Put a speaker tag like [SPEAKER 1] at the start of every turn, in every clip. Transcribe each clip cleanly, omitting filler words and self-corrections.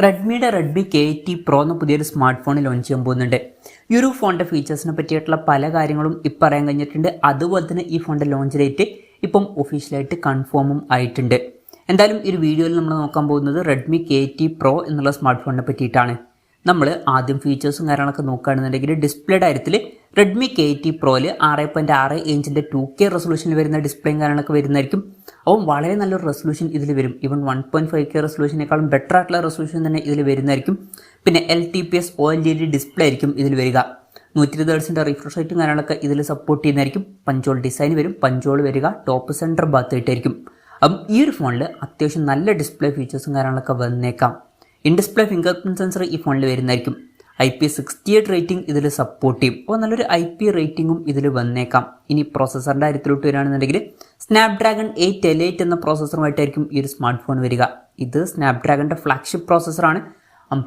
[SPEAKER 1] റെഡ്മിയുടെ Redmi KT Pro എന്ന പുതിയൊരു smart phone launch ചെയ്യാൻ പോകുന്നുണ്ട്. ഈ ഒരു ഫോണിൻ്റെ ഫീച്ചേഴ്സിനെ പറ്റിയിട്ടുള്ള പല കാര്യങ്ങളും ഇപ്പം പറയാൻ കഴിഞ്ഞിട്ടുണ്ട്. അതുപോലെ തന്നെ ഈ ഫോണിൻ്റെ ലോഞ്ച് ഡേറ്റ് ഇപ്പം ഒഫീഷ്യലായിട്ട് കൺഫേമും ആയിട്ടുണ്ട്. എന്തായാലും ഈ ഒരു വീഡിയോയിൽ നമ്മൾ നോക്കാൻ പോകുന്നത് റെഡ്മി KT Pro എന്നുള്ള സ്മാർട്ട് ഫോണിനെ പറ്റിയിട്ടാണ്. നമ്മൾ ആദ്യം ഫീച്ചേഴ്സും കാര്യങ്ങളൊക്കെ നോക്കുകയാണെന്നുണ്ടെങ്കിൽ ഡിസ്പ്ലേയുടെ കാര്യത്തിൽ റെഡ്മി KT Proയിൽ 6.6 ഇഞ്ചിൻ്റെ 2K റെസൊല്യൂഷനിൽ വരുന്ന ഡിസ്പ്ലേയും കാര്യങ്ങളൊക്കെ വരുന്നതായിരിക്കും. അപ്പം വളരെ നല്ലൊരു റെസൊല്യൂഷൻ ഇതിൽ വരും. ഈവൻ 1.5K റെസൊല്യൂഷനേക്കാളും ബെറ്റർ ആയിട്ടുള്ള റെസൊല്യൂഷൻ തന്നെ ഇതിൽ വരുന്നതായിരിക്കും. പിന്നെ LTPS OLED ഡിസ്പ്ലേ ആയിരിക്കും ഇതിൽ വരിക. 120 ഹെർട്സിൻ്റെ റിഫ്രഷ് റേറ്റും കാര്യങ്ങളൊക്കെ ഇതിൽ സപ്പോർട്ട് ചെയ്യുന്നതായിരിക്കും. പഞ്ചോൾ ഡിസൈൻ വരും. പഞ്ചോൾ വരിക ടോപ്പ് സെൻറ്റർ ഭാഗത്തായിട്ടായിരിക്കും. അപ്പം ഈ ഒരു ഫോണിൽ അത്യാവശ്യം നല്ല ഡിസ്പ്ലേ ഫീച്ചേഴ്സും കാര്യങ്ങളൊക്കെ വന്നേക്കാം. In display finger print sensor ഈ ഫോണിൽ വരുന്നതായിരിക്കും. IP68 റേറ്റിംഗ് ഇതിൽ സപ്പോർട്ട് ചെയ്യും. അപ്പോൾ നല്ലൊരു IP റേറ്റിംഗും ഇതിൽ വന്നേക്കാം. ഇനി പ്രോസസ്സറിൻ്റെ കാര്യത്തിലോട്ട് വരികയാണെന്നുണ്ടെങ്കിൽ സ്നാപ്ഡ്രാഗൺ 8L8 എന്ന പ്രോസസ്സറുമായിട്ടായിരിക്കും ഈ ഒരു സ്മാർട്ട് ഫോൺ വരിക. ഇത് സ്നാപ്ഡ്രാഗണിൻ്റെ ഫ്ലാഗ്ഷിപ്പ് പ്രോസസ്സറാണ്.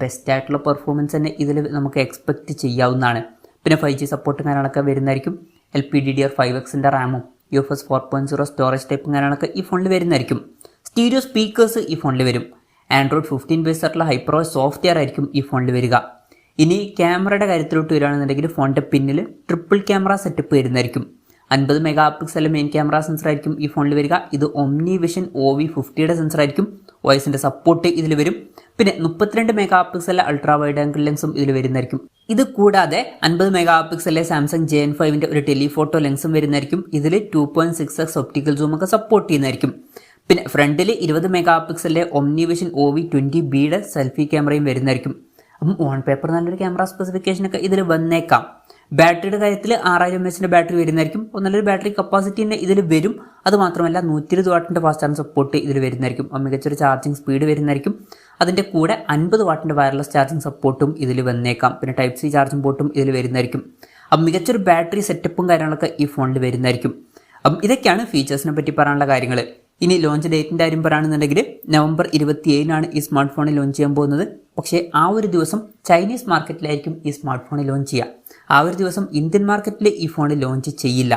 [SPEAKER 1] ബെസ്റ്റ് ആയിട്ടുള്ള പെർഫോമൻസ് തന്നെ ഇതിൽ നമുക്ക് എക്സ്പെക്റ്റ് ചെയ്യാവുന്നതാണ്. പിന്നെ 5G സപ്പോർട്ടും കാര്യങ്ങളൊക്കെ വരുന്നതായിരിക്കും. LPDDR5Xൻ്റെ റാമും UFS 4.0 സ്റ്റോറേജ് ടൈപ്പും കാര്യങ്ങളൊക്കെ ഈ ഫോണിൽ വരുന്നതായിരിക്കും. സ്റ്റീരിയോ സ്പീക്കേഴ്സ് ഈ ഫോണിൽ വരും. Android 15 ബേസ് ആയിട്ടുള്ള ഹൈപ്രോ സോഫ്റ്റ്വെയർ ആയിരിക്കും ഈ ഫോണിൽ വരിക. ഇനി ക്യാമറയുടെ കാര്യത്തിലോട്ട് വരികയാണെന്നുണ്ടെങ്കിൽ ഫോണിൻ്റെ പിന്നിൽ ട്രിപ്പിൾ ക്യാമറ സെറ്റപ്പ് വരുന്നതായിരിക്കും. 50 mega pixel main camera sensor ആയിരിക്കും ഈ ഫോണിൽ വരിക. ഇത് OmniVision OV50യുടെ സെൻസർ ആയിരിക്കും. വോയിസിൻ്റെ സപ്പോർട്ട് ഇതിൽ വരും. പിന്നെ 32 megapixel ultra wide angle ലെൻസും ഇതിൽ വരുന്നതായിരിക്കും. ഇത് കൂടാതെ 50 മെഗാ പിക്സലിലെ സാംസങ് JN5ൻ്റെ ഒരു ടെലിഫോട്ടോ ലെൻസും വരുന്നതായിരിക്കും. ഇതിൽ 2.6x ഒപ്റ്റിക്കൽ സൂം ഒക്കെ സപ്പോർട്ട് ചെയ്യുന്നതായിരിക്കും. പിന്നെ ഫ്രണ്ടിൽ 20 മെഗാ പിക്സലിലെ OmniVision OV20Bയുടെ സെൽഫി ക്യാമറയും വരുന്നതായിരിക്കും. അപ്പം ഓൺ പേപ്പർ നല്ലൊരു ക്യാമറ സ്പെസിഫിക്കേഷനൊക്കെ ഇതിൽ വന്നേക്കാം. ബാറ്ററിയുടെ കാര്യത്തിൽ 6000 mAh ബാറ്ററി വരുന്നതായിരിക്കും. അപ്പോൾ നല്ലൊരു ബാറ്ററി കപ്പാസിറ്റി തന്നെ ഇതിൽ വരും. അതുമാത്രമല്ല 120 വാട്ടിൻ്റെ ഫാസ്റ്റ് ചാർജ് സപ്പോർട്ട് ഇതിൽ വരുന്നതായിരിക്കും. മികച്ചൊരു ചാർജിങ് സ്പീഡ് വരുന്നതായിരിക്കും. അതിൻ്റെ കൂടെ 50 വാട്ടിൻ്റെ വയർലെസ് ചാർജിങ് സപ്പോർട്ടും ഇതിൽ വന്നേക്കാം. പിന്നെ Type C ചാർജിങ് പോർട്ടും ഇതിൽ വരുന്നതായിരിക്കും. അപ്പം മികച്ചൊരു ബാറ്ററി സെറ്റപ്പും കാര്യങ്ങളൊക്കെ ഈ ഫോണിൽ വരുന്നതായിരിക്കും. അപ്പം ഇതൊക്കെയാണ് ഫീച്ചേഴ്സിനെ പറ്റി പറയാനുള്ള കാര്യങ്ങൾ. ഇനി ലോഞ്ച് ഡേറ്റിൻ്റെ കാര്യം പറയുകയാണെന്നുണ്ടെങ്കിൽ November 27 ഈ സ്മാർട്ട് ഫോൺ ലോഞ്ച് ചെയ്യാൻ പോകുന്നത്. പക്ഷേ ആ ഒരു ദിവസം ചൈനീസ് മാർക്കറ്റിലായിരിക്കും ഈ സ്മാർട്ട് ഫോൺ ലോഞ്ച് ചെയ്യുക. ആ ഒരു ദിവസം ഇന്ത്യൻ മാർക്കറ്റിൽ ഈ ഫോൺ ലോഞ്ച് ചെയ്യില്ല.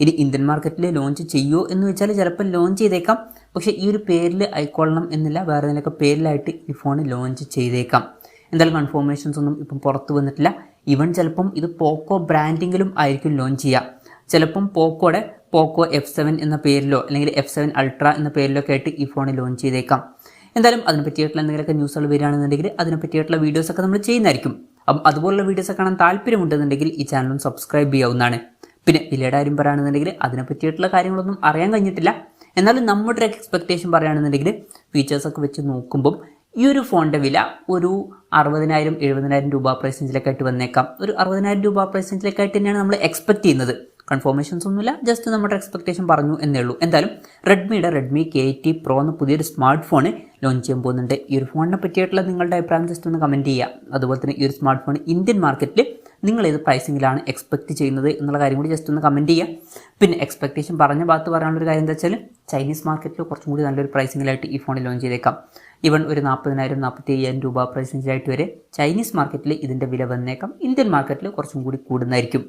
[SPEAKER 1] ഇനി ഇന്ത്യൻ മാർക്കറ്റിൽ ലോഞ്ച് ചെയ്യുമോ എന്ന് വെച്ചാൽ ചിലപ്പോൾ ലോഞ്ച് ചെയ്തേക്കാം. പക്ഷേ ഈ ഒരു പേരിൽ ആയിക്കൊള്ളണം എന്നില്ല. വേറെ എന്തെങ്കിലുമൊക്കെ പേരിലായിട്ട് ഈ ഫോൺ ലോഞ്ച് ചെയ്തേക്കാം. എന്തായാലും കൺഫർമേഷൻസ് ഒന്നും ഇപ്പം പുറത്ത് വന്നിട്ടില്ല. ഈവൻ ചിലപ്പം ഇത് പോക്കോ ബ്രാൻഡിങ്ങിലും ആയിരിക്കും ലോഞ്ച് ചെയ്യുക. ചിലപ്പം പോക്കോയുടെ പോക്കോ F7 എന്ന പേരിലോ അല്ലെങ്കിൽ F7 Ultra എന്ന പേരിലോ ഒക്കെ ആയിട്ട് ഈ ഫോൺ ലോഞ്ച് ചെയ്തേക്കാം. എന്തായാലും അതിനെ പറ്റിയിട്ടുള്ള എന്തെങ്കിലുമൊക്കെ ന്യൂസുകൾ വരികയാണെന്നുണ്ടെങ്കിൽ അതിനെ പറ്റിയിട്ടുള്ള വീഡിയോസൊക്കെ നമ്മൾ ചെയ്യുന്നതായിരിക്കും. അപ്പം അതുപോലുള്ള വീഡിയോസ് കാണാൻ താല്പര്യമുണ്ടെന്നുണ്ടെങ്കിൽ ഈ ചാനലും സബ്സ്ക്രൈബ് ചെയ്യാവുന്നതാണ്. പിന്നെ വിലയുടെ കാര്യം പറയുകയാണെന്നുണ്ടെങ്കിൽ അതിനെ പറ്റിയിട്ടുള്ള കാര്യങ്ങളൊന്നും അറിയാൻ കഴിഞ്ഞിട്ടില്ല. എന്നാലും നമ്മുടെ ഒരു എക്സ്പെക്റ്റേഷൻ പറയുകയാണെന്നുണ്ടെങ്കിൽ ഫീച്ചേഴ്സൊക്കെ വെച്ച് നോക്കുമ്പം ഈ ഒരു ഫോണിൻ്റെ വില ഒരു 60,000-70,000 രൂപ പ്രൈസ് റേഞ്ചിലേക്കായിട്ട് വന്നേക്കാം. ഒരു 60,000 രൂപ പ്രൈസ് റേഞ്ചിലേക്കായിട്ട് തന്നെയാണ് നമ്മൾ എക്സ്പെക്ട് ചെയ്യുന്നത്. കൺഫർമേഷൻസ് ഒന്നുമില്ല, ജസ്റ്റ് നമ്മുടെ എക്സ്പെക്ടേഷൻ പറഞ്ഞു എന്നേ ഉള്ളൂ. എന്തായാലും റെഡ്മി KT Pro എന്ന പുതിയൊരു സ്മാർട്ട് ഫോൺ ലോഞ്ച് ചെയ്യാൻ പോകുന്നുണ്ട്. ഈ ഒരു ഫോണിനെ പറ്റിയിട്ടുള്ള നിങ്ങളുടെ അഭിപ്രായം ജസ്റ്റ് ഒന്ന് കമൻറ്റ് ചെയ്യുക. അതുപോലെ തന്നെ ഈ ഒരു സ്മാർട്ട് ഫോൺ ഇന്ത്യൻ മാർക്കറ്റിൽ നിങ്ങൾ ഏത് പ്രൈസിങ്ങിലാണ് എക്സ്പെക്ട് ചെയ്യുന്നത് എന്നുള്ള കാര്യം കൂടി ജസ്റ്റ് ഒന്ന് കമൻറ്റ് ചെയ്യുക. പിന്നെ എക്സ്പെക്ടേഷൻ പറഞ്ഞ ഭാഗത്ത് പറയാനുള്ളൊരു കാര്യം എന്താ വെച്ചാൽ ചൈനീസ് മാർക്കറ്റിൽ കുറച്ചും കൂടി നല്ലൊരു പ്രൈസിങ്ങിലായിട്ട് ഈ ഫോൺ ലോഞ്ച് ചെയ്തേക്കാം. ഈവൻ ഒരു 40,000-45,000 രൂപ പ്രൈസിങ്ങിലായിട്ട് വരെ ചൈനീസ് മാർക്കറ്റിൽ ഇതിൻ്റെ വില വന്നേക്കാം. ഇന്ത്യൻ മാർക്കറ്റിൽ കുറച്ചും കൂടി കൂടുന്നതായിരിക്കും.